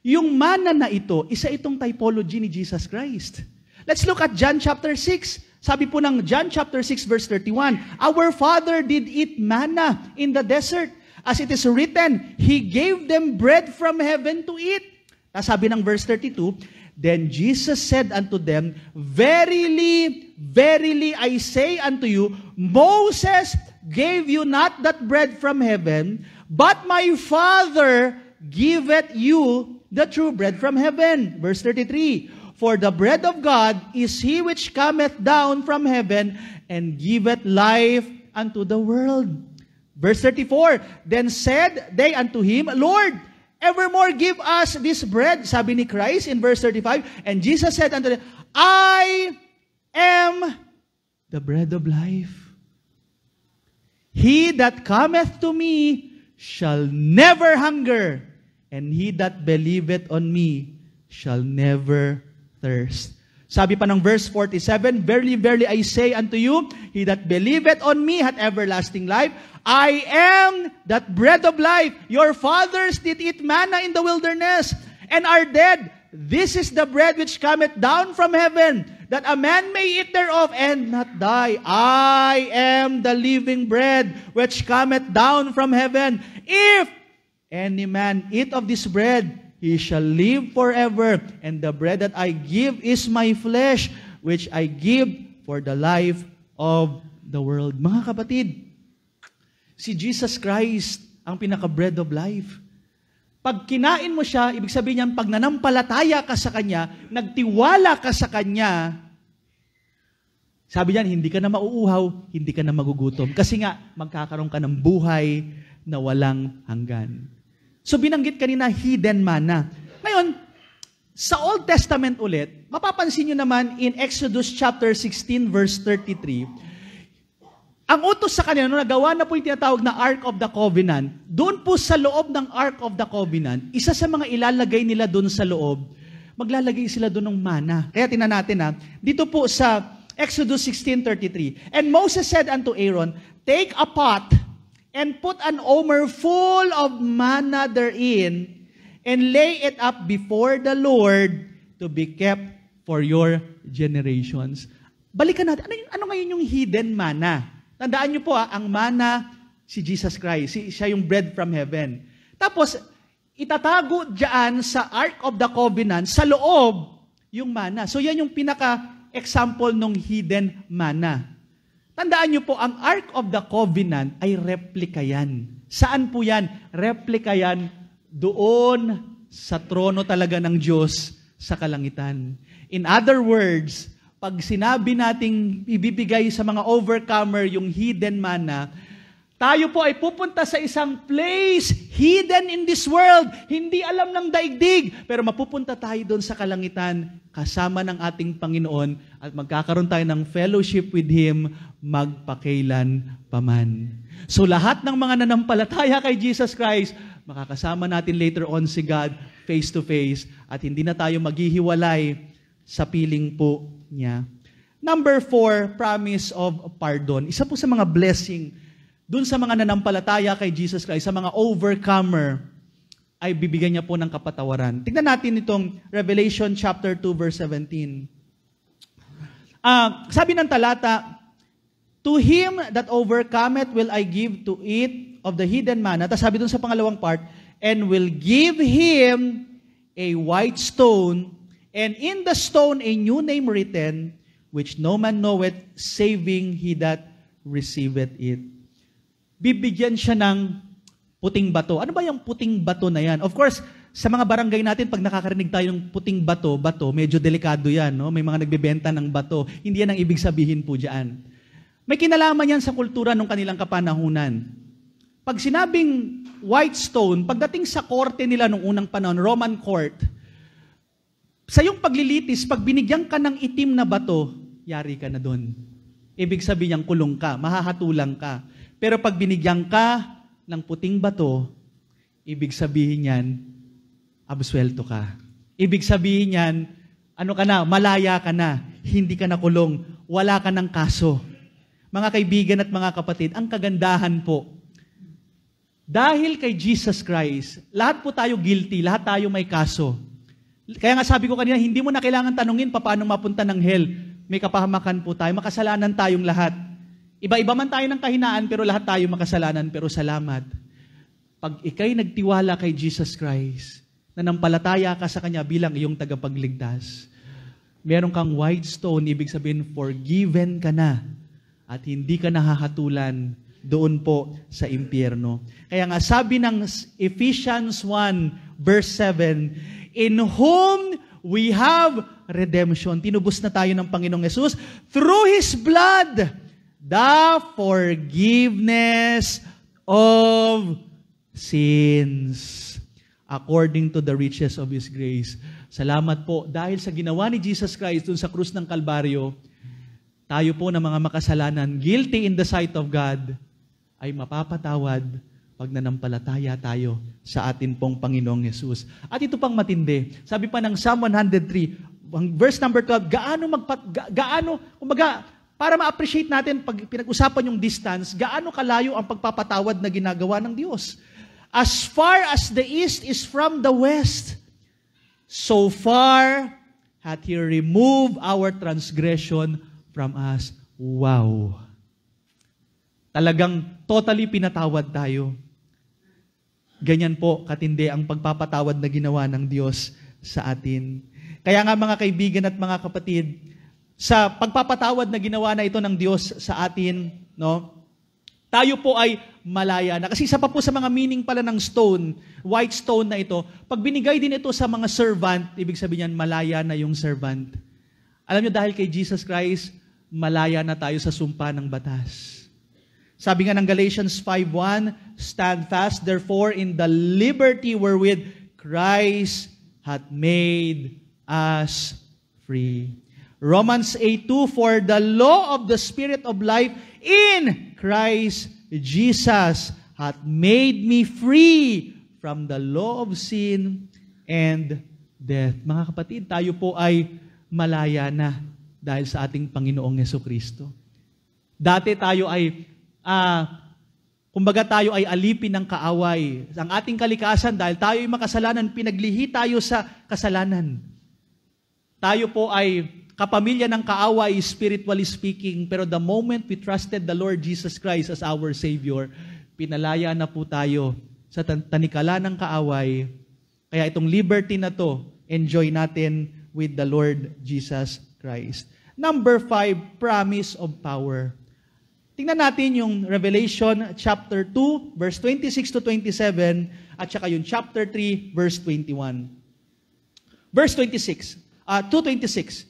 yung manna na ito, isa itong typology ni Jesus Christ. Let's look at John chapter 6. Sabi po ng John chapter 6 verse 31, our father did eat manna in the desert. As it is written, He gave them bread from heaven to eat. Sabi ng verse 32, then Jesus said unto them, verily, verily, I say unto you, Moses gave you not that bread from heaven, but my Father giveth you the true bread from heaven. Verse 33, for the bread of God is he which cometh down from heaven and giveth life unto the world. Verse 34, then said they unto him, Lord, evermore give us this bread. Sabi ni Christ in verse 35, and Jesus said unto them, I am the bread of life. He that cometh to me shall never hunger, and he that believeth on me shall never thirst. Sabi pa ng verse 47, verily, verily, I say unto you, he that believeth on me hath everlasting life. I am that bread of life. Your fathers did eat manna in the wilderness, and are dead. This is the bread which cometh down from heaven, that a man may eat thereof and not die. I am the living bread which cometh down from heaven. If any man eat of this bread, he shall live forever, and the bread that I give is my flesh, which I give for the life of the world. Mga kapatid, si Jesus Christ ang pinaka-bread of life. Pag kinain mo siya, ibig sabihin niyan, pag nanampalataya ka sa Kanya, nagtiwala ka sa Kanya, sabi niyan, hindi ka na mauuhaw, hindi ka na magugutom. Kasi nga, magkakaroon ka ng buhay na walang hanggan. So binanggit kanina, hidden manna. Ngayon, sa Old Testament ulit, mapapansin nyo naman in Exodus chapter 16 verse 33, ang utos sa kanila, nung nagawa na po yung tinatawag na Ark of the Covenant, doon po sa loob ng Ark of the Covenant, isa sa mga ilalagay nila doon sa loob, maglalagay sila doon ng manna. Kaya tingnan natin dito po sa Exodus 16:33, and Moses said unto Aaron, take a pot and put an omer full of manna therein, and lay it up before the Lord to be kept for your generations. Balikan natin, ano ngayon yung hidden manna? Tandaan niyo po ang manna, si Jesus Christ. Siya yung bread from heaven. Tapos, itatago dyan sa Ark of the Covenant, sa loob, yung manna. So, yan yung pinaka-example ng hidden manna. Tandaan niyo po, ang Ark of the Covenant ay replika yan. Saan po yan? Replika yan doon sa trono talaga ng Diyos sa kalangitan. In other words, pag sinabi nating ibibigay sa mga overcomer yung hidden manna, tayo po ay pupunta sa isang place hidden in this world. Hindi alam ng daigdig, pero mapupunta tayo doon sa kalangitan kasama ng ating Panginoon at magkakaroon tayo ng fellowship with Him magpakailan paman. So lahat ng mga nanampalataya kay Jesus Christ, makakasama natin later on si God face to face at hindi na tayo maghihiwalay sa piling po niya. Number 4, promise of pardon. Isa po sa mga blessing dun sa mga nanampalataya kay Jesus Christ, sa mga overcomer, ay bibigyan niya po ng kapatawaran. Tingnan natin itong Revelation chapter 2 verse 17. Sabi ng talata, to him that overcometh will I give to eat of the hidden manna. Tapos sabi dun sa pangalawang part, and will give him a white stone, and in the stone a new name written, which no man knoweth, saving he that receiveth it. Bibigyan siya ng puting bato. Ano ba yung puting bato na yan? Of course, sa mga barangay natin, pag nakakarinig tayo ng puting bato, medyo delikado yan. No? May mga nagbebenta ng bato. Hindi yan ang ibig sabihin po dyan. May kinalaman yan sa kultura ng kanilang kapanahunan. Pag sinabing white stone, pagdating sa korte nila nung unang panahon, Roman court, sa iyong paglilitis, pag binigyan ka ng itim na bato, yari ka na doon. Ibig sabihin niyang kulong ka, mahahatulang ka. Pero pag binigyan ka ng puting bato, ibig sabihin niyan, absuelto ka. Ibig sabihin niyan, ano ka na, malaya ka na, hindi ka na kulong, wala ka ng kaso. Mga kaibigan at mga kapatid, ang kagandahan po, dahil kay Jesus Christ, lahat po tayo guilty, lahat tayo may kaso. Kaya nga sabi ko kanina, hindi mo na kailangan tanungin paano mapunta ng hell. May kapahamakan po tayo, makasalanan tayong lahat. Iba-iba man tayo ng kahinaan, pero lahat tayo makasalanan, pero salamat. Pag ikay nagtiwala kay Jesus Christ, nanampalataya ka sa Kanya bilang iyong tagapagligtas, meron kang white stone, ibig sabihin, forgiven ka na, at hindi ka nahahatulan doon po sa impyerno. Kaya nga sabi ng Ephesians 1 verse 7, in whom we have redemption. Tinubos na tayo ng Panginoong Yesus through His blood, the forgiveness of sins according to the riches of His grace. Salamat po dahil sa ginawa ni Jesus Christ dun sa krus ng Kalbaryo, tayo po na mga makasalanan, guilty in the sight of God, ay mapapatawad pag nanampalataya tayo sa atin pong Panginoong Yesus. At ito pang matindi. Sabi pa ng Psalm 103, verse number 12, para ma-appreciate natin pag pinag-usapan yung distance, gaano kalayo ang pagpapatawad na ginagawa ng Diyos. As far as the east is from the west, so far hath He removed our transgression from us. Wow! Talagang totally pinatawad tayo. Ganyan po katindi ang pagpapatawad na ginawa ng Diyos sa atin. Kaya nga mga kaibigan at mga kapatid, sa pagpapatawad na ginawa na ito ng Diyos sa atin, no? Tayo po ay malaya na. Kasi isa pa po sa mga meaning pala ng stone, white stone na ito, pag binigay din ito sa mga servant, ibig sabihin niyan, malaya na yung servant. Alam niyo, dahil kay Jesus Christ, malaya na tayo sa sumpa ng batas. Sabi nga ng Galatians 5:1, stand fast, therefore, in the liberty wherewith Christ hath made us free. Romans 8:2, for the law of the Spirit of life in Christ Jesus hath made me free from the law of sin and death. Mga kapatid, tayo po ay malaya na dahil sa ating Panginoong Jesucristo. Dati tayo ay kumbaga tayo ay alipin ng kaaway. Ang ating kalikasan, dahil tayo ay makasalanan, pinaglihi tayo sa kasalanan. Tayo po ay kapamilya ng kaaway, spiritually speaking, pero the moment we trusted the Lord Jesus Christ as our Savior, pinalaya na po tayo sa tanikala ng kaaway. Kaya itong liberty na to, enjoy natin with the Lord Jesus Christ. Number 5, promise of power. Tingnan natin yung Revelation chapter 2, verse 26 to 27, at saka yung chapter 3, verse 21. Verse 26, 2:26.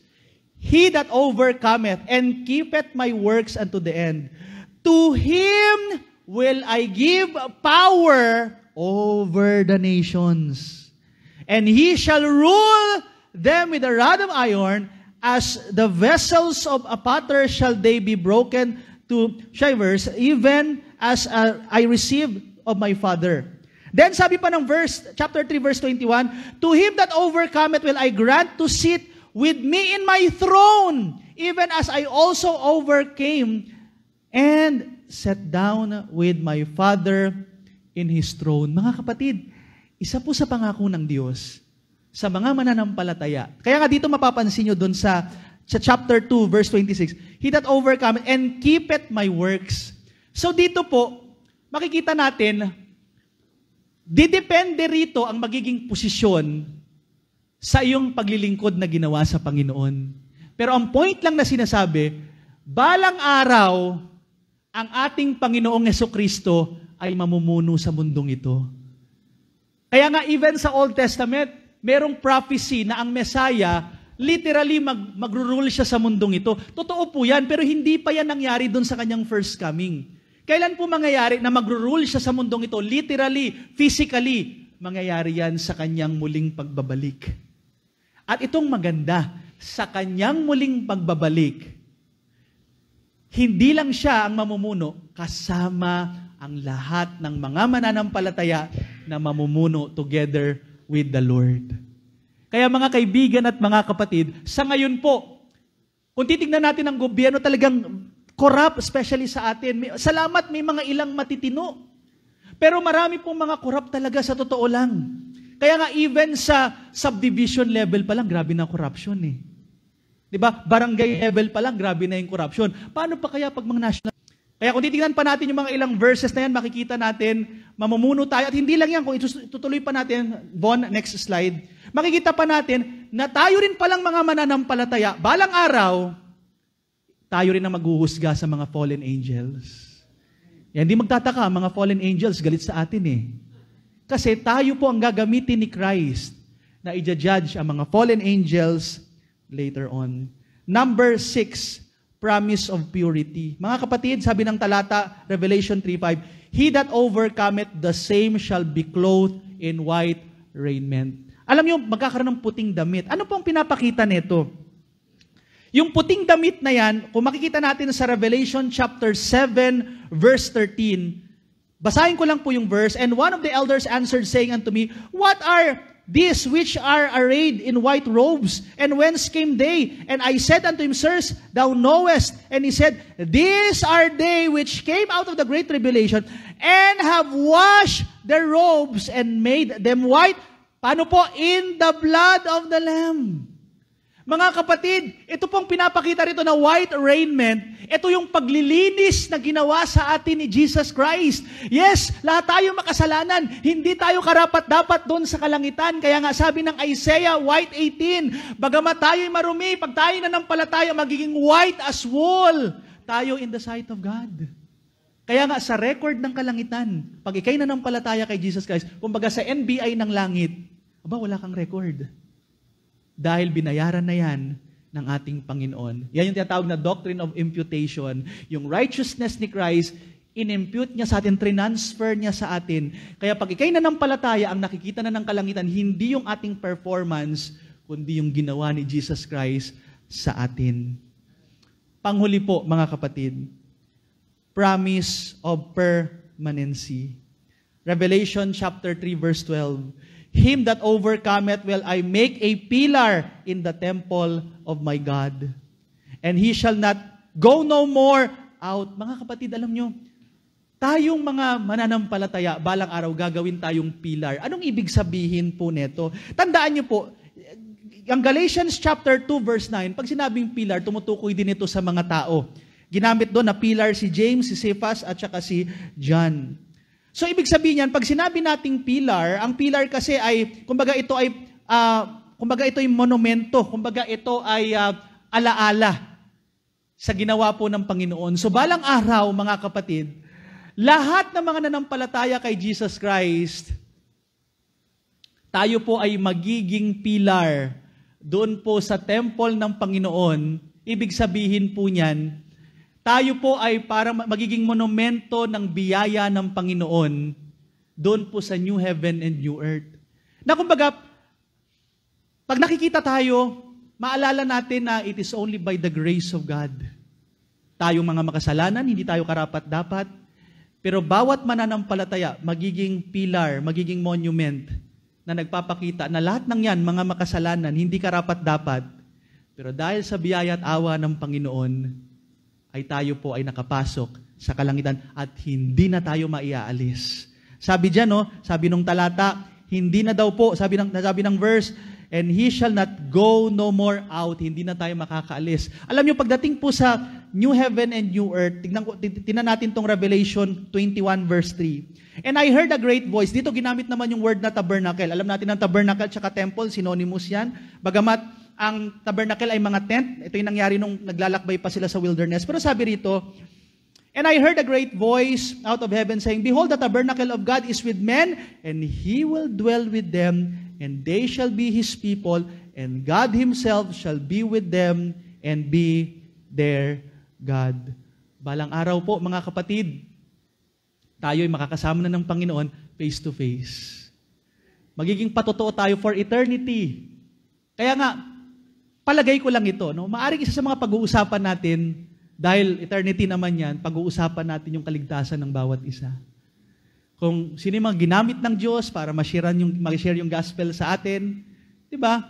He that overcometh and keepeth my works unto the end, to him will I give power over the nations. And he shall rule them with a rod of iron, as the vessels of a potter shall they be broken to shivers, even as I received of my Father. Then sabi pa ng chapter 3, verse 21, to him that overcometh will I grant to sit with me in my throne, even as I also overcame and sat down with my Father in His throne. Mga kapatid, isa po sa pangako ng Diyos sa mga mananampalataya. Kaya nga dito mapapansin nyo dun sa chapter 2, verse 26, he that overcometh and keepeth my works. So dito po, makikita natin, didepende rito ang magiging posisyon sa iyong paglilingkod na ginawa sa Panginoon. Pero ang point lang na sinasabi, balang araw, ang ating Panginoong Jesucristo ay mamumuno sa mundong ito. Kaya nga even sa Old Testament, merong prophecy na ang Messiah, literally magro-rule siya sa mundong ito. Totoo po yan, pero hindi pa yan nangyari doon sa kanyang first coming. Kailan po mangyayari na magro-rule siya sa mundong ito? Literally, physically, mangyayari yan sa kanyang muling pagbabalik. At itong maganda, sa kanyang muling pagbabalik, hindi lang siya ang mamumuno, kasama ang lahat ng mga mananampalataya na mamumuno together with the Lord. Kaya mga kaibigan at mga kapatid, sa ngayon po, kung titignan natin ang gobyerno talagang corrupt, especially sa atin. Salamat, may mga ilang matitino. Pero marami pong mga corrupt talaga sa totoo lang. Kaya nga even sa subdivision level pa lang, grabe na corruption eh. Diba? Barangay level pa lang, grabe na yung corruption. Paano pa kaya pag mga national? Kaya kung titignan pa natin yung mga ilang verses na yan, makikita natin, mamumuno tayo. At hindi lang yan, kung itutuloy pa natin, Von, next slide, makikita pa natin na tayo rin palang mga mananampalataya, balang araw, tayo rin ang maghuhusga sa mga fallen angels. Yan, hindi magtataka, mga fallen angels, galit sa atin eh. Kasi tayo po ang gagamitin ni Christ na i-judge ang mga fallen angels later on. Number 6, promise of purity. Mga kapatid, sabi ng talata, Revelation 3:5, he that overcometh, the same shall be clothed in white raiment. Alam niyo, magkakaroon ng puting damit. Ano pong pinapakita nito? Yung puting damit na yan, kung makikita natin sa Revelation chapter 7, verse 13, basahin ko lang po yung verse, and one of the elders answered, saying unto me, what are these which are arrayed in white robes, and whence came they? And I said unto him, sirs, thou knowest. And he said, these are they which came out of the great tribulation, and have washed their robes, and made them white. Paano po? In the blood of the Lamb. Mga kapatid, ito pong pinapakita rito na white raiment, ito yung paglilinis na ginawa sa atin ni Jesus Christ. Yes, lahat tayo makasalanan. Hindi tayo karapat-dapat doon sa kalangitan. Kaya nga sabi ng Isaiah, white 18, bagamat tayo'y marumi, pag tayo nanampalataya, magiging white as wool. Tayo in the sight of God. Kaya nga sa record ng kalangitan, pag ikay nanampalataya kay Jesus Christ, kumbaga sa NBI ng langit, wala kang record. Dahil binayaran na yan ng ating Panginoon. Yan yung tinatawag na doctrine of imputation. Yung righteousness ni Christ, in-impute niya sa atin, transfer niya sa atin. Kaya pag ikay nanampalataya, ang nakikita na ng kalangitan, hindi yung ating performance, kundi yung ginawa ni Jesus Christ sa atin. Panghuli po, mga kapatid, promise of permanency. Revelation chapter 3 verse 12. Him that overcometh will I make a pillar in the temple of my God. And he shall not go no more out. Mga kapatid, alam nyo, tayong mga mananampalataya, balang araw gagawin tayong pillar. Anong ibig sabihin po neto? Tandaan nyo po, ang Galatians chapter 2 verse 9, pag sinabing pillar, tumutukoy din ito sa mga tao. Ginamit doon na pillar si James, si Cephas, at saka si John. So, ibig sabihin yan, pag sinabi nating pillar, ang pillar kasi ay, kumbaga ito ay monumento, kumbaga ito ay alaala sa ginawa po ng Panginoon. So, balang araw, mga kapatid, lahat ng mga nanampalataya kay Jesus Christ, tayo po ay magiging pillar doon po sa temple ng Panginoon. Ibig sabihin po niyan, tayo po ay parang magiging monumento ng biyaya ng Panginoon doon po sa new heaven and new earth. Na kumbaga, pag nakikita tayo, maalala natin na it is only by the grace of God. Tayong mga makasalanan, hindi tayo karapat-dapat, pero bawat mananampalataya, magiging pillar, magiging monument na nagpapakita na lahat ng yan, mga makasalanan, hindi karapat-dapat, pero dahil sa biyaya at awa ng Panginoon, ay tayo po ay nakapasok sa kalangitan at hindi na tayo maiaalis. Sabi diyan, no? Sabi nung talata, hindi na daw po, sabi ng verse, and he shall not go no more out. Hindi na tayo makakaalis. Alam niyo, pagdating po sa new heaven and new earth, tingnan natin tong Revelation 21 verse 3. And I heard a great voice. Dito ginamit naman yung word na tabernacle. Alam natin ang tabernacle at temple, synonymous yan. Bagamat ang tabernacle ay mga tent. Ito yung nangyari nung naglalakbay pa sila sa wilderness. Pero sabi rito, and I heard a great voice out of heaven saying, behold, the tabernacle of God is with men, and He will dwell with them, and they shall be His people, and God Himself shall be with them, and be their God. Balang araw po, mga kapatid, tayo ay makakasama na ng Panginoon face to face. Magiging patotoo tayo for eternity. Kaya nga, palagay ko lang ito, no? Maaring isa sa mga pag-uusapan natin, dahil eternity naman yan, pag-uusapan natin yung kaligtasan ng bawat isa. Kung sino yung mga ginamit ng Diyos para ma-share yung gospel sa atin, di ba?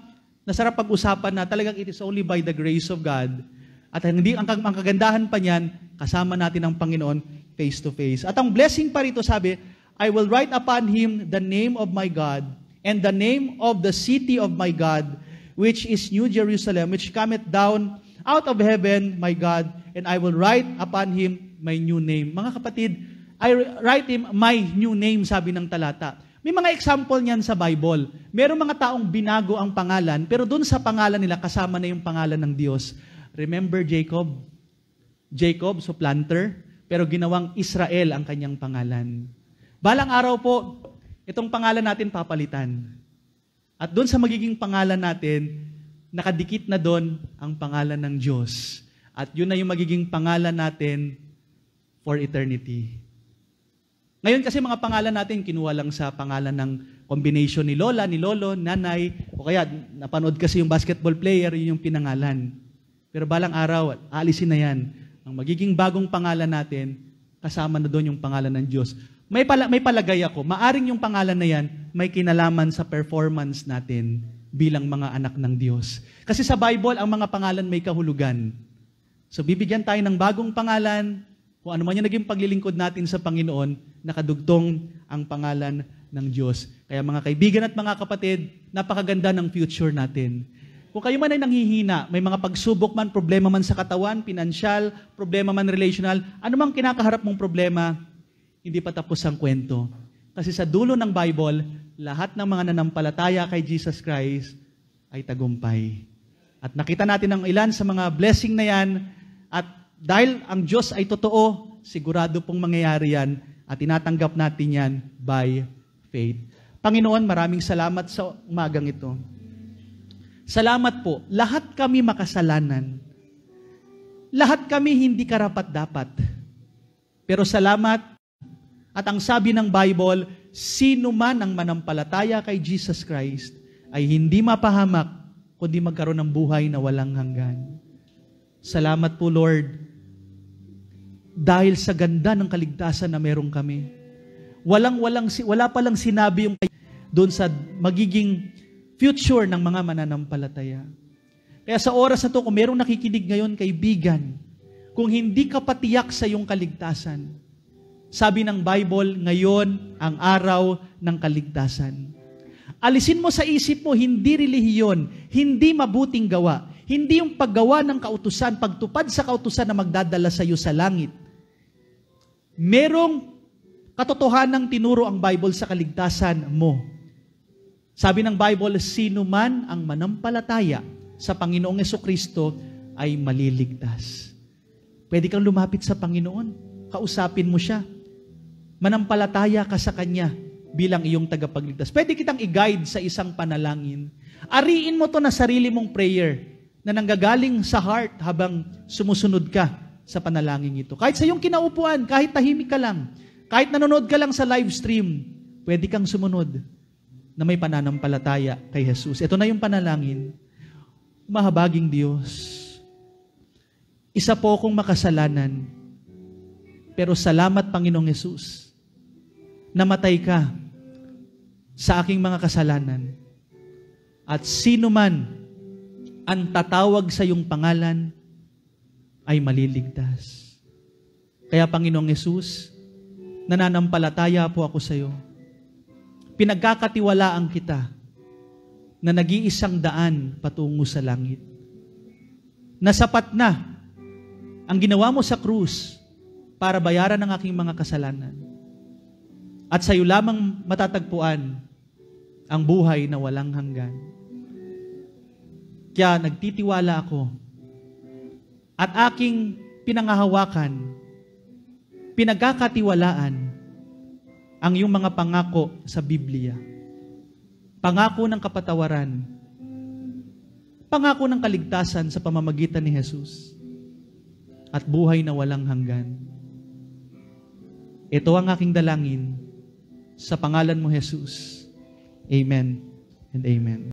Nasarap pag-usapan na talagang it is only by the grace of God. At hindi ang kagandahan pa niyan, kasama natin ang Panginoon face to face. At ang blessing pa rito sabi, I will write upon him the name of my God and the name of the city of my God, which is New Jerusalem, which cometh down out of heaven, my God, and I will write upon him my new name. Mga kapatid, I write him my new name, sabi ng talata. May mga example niyan sa Bible. Merong mga taong binago ang pangalan, pero dun sa pangalan nila, kasama na yung pangalan ng Diyos. Remember Jacob? Jacob, supplanter, pero ginawang Israel ang kanyang pangalan. Balang araw po, itong pangalan natin papalitan. At doon sa magiging pangalan natin, nakadikit na doon ang pangalan ng Diyos. At yun na yung magiging pangalan natin for eternity. Ngayon kasi mga pangalan natin, kinuha lang sa pangalan ng combination ni Lola, ni Lolo, Nanay, o kaya napanood kasi yung basketball player, yun yung pinangalan. Pero balang araw, aalisin na yan. Ang magiging bagong pangalan natin, kasama na doon yung pangalan ng Diyos. May palagay ako, maaring yung pangalan na yan, may kinalaman sa performance natin bilang mga anak ng Diyos. Kasi sa Bible, ang mga pangalan may kahulugan. So bibigyan tayo ng bagong pangalan, kung ano man yung naging paglilingkod natin sa Panginoon, nakadugtong ang pangalan ng Diyos. Kaya mga kaibigan at mga kapatid, napakaganda ng future natin. Kung kayo man ay nanghihina, may mga pagsubok man, problema man sa katawan, pinansyal, problema man relational, anumang kinakaharap mong problema, hindi pa tapos ang kwento. Kasi sa dulo ng Bible, lahat ng mga nanampalataya kay Jesus Christ ay tagumpay. At nakita natin ang ilan sa mga blessing na yan, at dahil ang Diyos ay totoo, sigurado pong mangyayari yan, at tinatanggap natin yan by faith. Panginoon, maraming salamat sa umagang ito. Salamat po, lahat kami makasalanan. Lahat kami hindi karapat-dapat. Pero salamat, at ang sabi ng Bible, sino man ang manampalataya kay Jesus Christ ay hindi mapahamak, kundi magkaroon ng buhay na walang hanggan. Salamat po, Lord, dahil sa ganda ng kaligtasan na meron kami. Wala palang sinabi yung doon sa magiging future ng mga mananampalataya. Kaya sa oras na to, kung merong nakikinig ngayon, kaibigan, kung hindi ka patiyak sa iyong kaligtasan, sabi ng Bible, ngayon ang araw ng kaligtasan. Alisin mo sa isip mo, hindi relihiyon, hindi mabuting gawa, hindi yung paggawa ng kautusan, pagtupad sa kautusan na magdadala sa iyo sa langit. Merong katotohanang tinuro ang Bible sa kaligtasan mo. Sabi ng Bible, sino man ang manampalataya sa Panginoong Jesucristo ay maliligtas. Pwede kang lumapit sa Panginoon, kausapin mo siya. Manampalataya ka sa Kanya bilang iyong tagapagligtas. Pwede kitang i-guide sa isang panalangin. Ariin mo to na sarili mong prayer na nanggagaling sa heart habang sumusunod ka sa panalangin ito. Kahit sa iyong kinaupuan, kahit tahimik ka lang, kahit nanonood ka lang sa live stream, pwede kang sumunod na may pananampalataya kay Jesus. Ito na yung panalangin. Mahabaging Diyos, isa po akong makasalanan, pero salamat Panginoong Jesus, namatay ka sa aking mga kasalanan. At sino man ang tatawag sa iyong pangalan ay maliligtas. Kaya Panginoong Jesus, nananampalataya po ako sa iyo. Pinagkakatiwalaan kita na nag-iisang daan patungo sa langit. Nasapat na ang ginawa mo sa krus para bayaran ang aking mga kasalanan. At sa iyo lamang matatagpuan ang buhay na walang hanggan. Kaya nagtitiwala ako at aking pinangahawakan, pinagkakatiwalaan ang iyong mga pangako sa Biblia. Pangako ng kapatawaran. Pangako ng kaligtasan sa pamamagitan ni Jesus. At buhay na walang hanggan. Ito ang aking dalangin sa pangalan mo, Jesus. Amen and amen.